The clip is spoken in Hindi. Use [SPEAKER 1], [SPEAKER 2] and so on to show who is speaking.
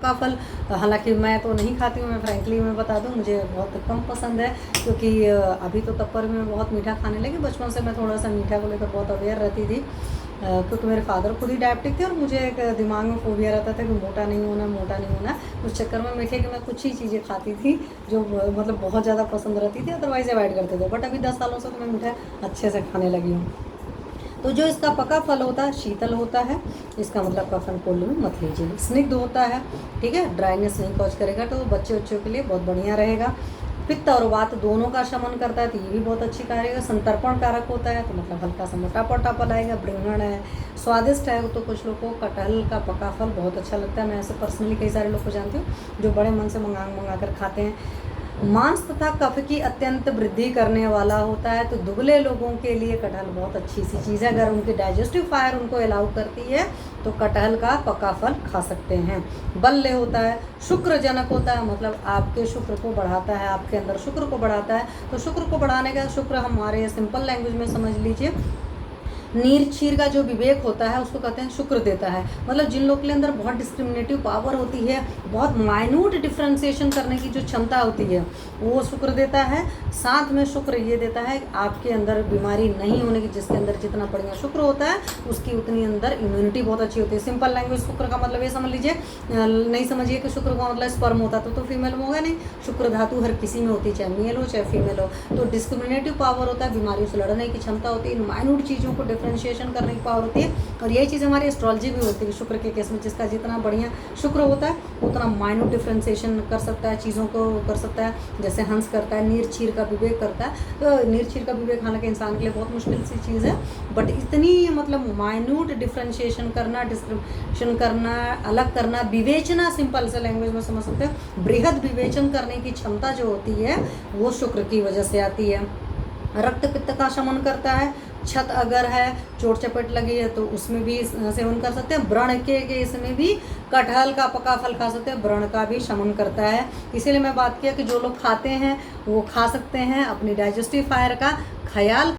[SPEAKER 1] पका फल, हालांकि मैं तो नहीं खाती हूँ, मैं फ्रैंकली मैं बता दूँ, मुझे बहुत कम पसंद है, क्योंकि अभी तो तब पर मैं बहुत मीठा खाने लगी। बचपन से मैं थोड़ा सा मीठा को लेकर बहुत अवेयर रहती थी, क्योंकि मेरे फादर खुद ही डायबिटिक थे और मुझे एक दिमाग में फोबिया रहता था कि मोटा नहीं होना, मोटा नहीं होना। उस चक्कर में मीठे की मैं कुछ ही चीज़ें खाती थी जो मतलब बहुत ज़्यादा पसंद रहती थी, अदरवाइज़ अवॉइड करते थे। बट अभी 10 सालों से तो मैं मीठा अच्छे से खाने लगी हूँ। तो जो इसका पका फल होता है शीतल होता है, इसका मतलब कफन कोल्ड में मत लीजिए। स्निग्ध होता है, ठीक है, ड्राइनेस नहीं कॉज करेगा, तो बच्चे बच्चों के लिए बहुत बढ़िया रहेगा। पित्त और वात दोनों का शमन करता है, तो ये भी बहुत अच्छी कार्य है। संतर्पण कारक होता है, तो मतलब हल्का सा मोटापा लाएगा। ब्रिंगण है, स्वादिष्ट है, तो कुछ लोग को कटहल का पका फल बहुत अच्छा लगता है। मैं ऐसे पर्सनली कई सारे लोग को जानती हूँ जो बड़े मन से मंगा कर खाते हैं। मांस तथा कफ की अत्यंत वृद्धि करने वाला होता है, तो दुबले लोगों के लिए कटहल बहुत अच्छी सी चीज़ है। अगर उनकी डाइजेस्टिव फायर उनको अलाउ करती है तो कटहल का पका फल खा सकते हैं। बल्य होता है, शुक्रजनक होता है, मतलब आपके शुक्र को बढ़ाता है, आपके अंदर शुक्र को बढ़ाता है। तो शुक्र को बढ़ाने का, शुक्र हमारे सिंपल लैंग्वेज में समझ लीजिए, नीर क्षीर का जो विवेक होता है उसको कहते हैं शुक्र देता है। मतलब जिन लोगों के अंदर बहुत डिस्क्रिमिनेटिव पावर होती है, बहुत माइन्यूट डिफ्रेंसिएशन करने की जो क्षमता होती है, वो शुक्र देता है। साथ में शुक्र ये देता है आपके अंदर बीमारी नहीं होने की। जिसके अंदर जितना बढ़िया शुक्र होता है उसकी उतनी अंदर इम्यूनिटी बहुत अच्छी होती है। सिंपल लैंग्वेज शुक्र का मतलब ये समझ लीजिए, नहीं समझिए कि शुक्र का मतलब स्पर्म होता तो फीमेल में होगा नहीं। शुक्र धातु हर किसी में होती है, चाहे मेल हो चाहे फीमेल हो। तो डिस्क्रिमिनेटिव पावर होता है, बीमारियों से लड़ने की क्षमता होती है, माइन्यूट चीज़ों को डिफ्रेंशिएशन करने की पावर होती है। और यही चीज़ हमारी एस्ट्रोलॉजी भी होती है। शुक्र के केस में जिसका जितना बढ़िया शुक्र होता है उतना माइन्यूट डिफ्रेंशिएशन कर सकता है, चीज़ों को कर सकता है। जैसे हंस करता है, नीर क्षीर का विवेक करता है। तो नीर क्षीर का विवेक हालांकि इंसान के लिए बहुत मुश्किल सी चीज़ है, बट इतनी मतलब माइन्यूट डिफ्रेंशिएशन करना, डिस्क्रिमिनेशन करना, अलग करना, विवेचना, सिंपल से लैंग्वेज में समझ सकते हो, बृहद विवेचन करने की क्षमता जो होती है वो शुक्र की वजह से आती है। रक्त पित्त का शमन करता है। छत अगर है, चोट चपेट लगी है तो उसमें भी सेवन कर सकते हैं। व्रण के इसमें भी कटहल का पका फल खा सकते हैं, व्रण का भी शमन करता है। इसीलिए मैं बात किया कि जो लोग खाते हैं वो खा सकते हैं, अपनी डाइजेस्टिव फायर का ख्याल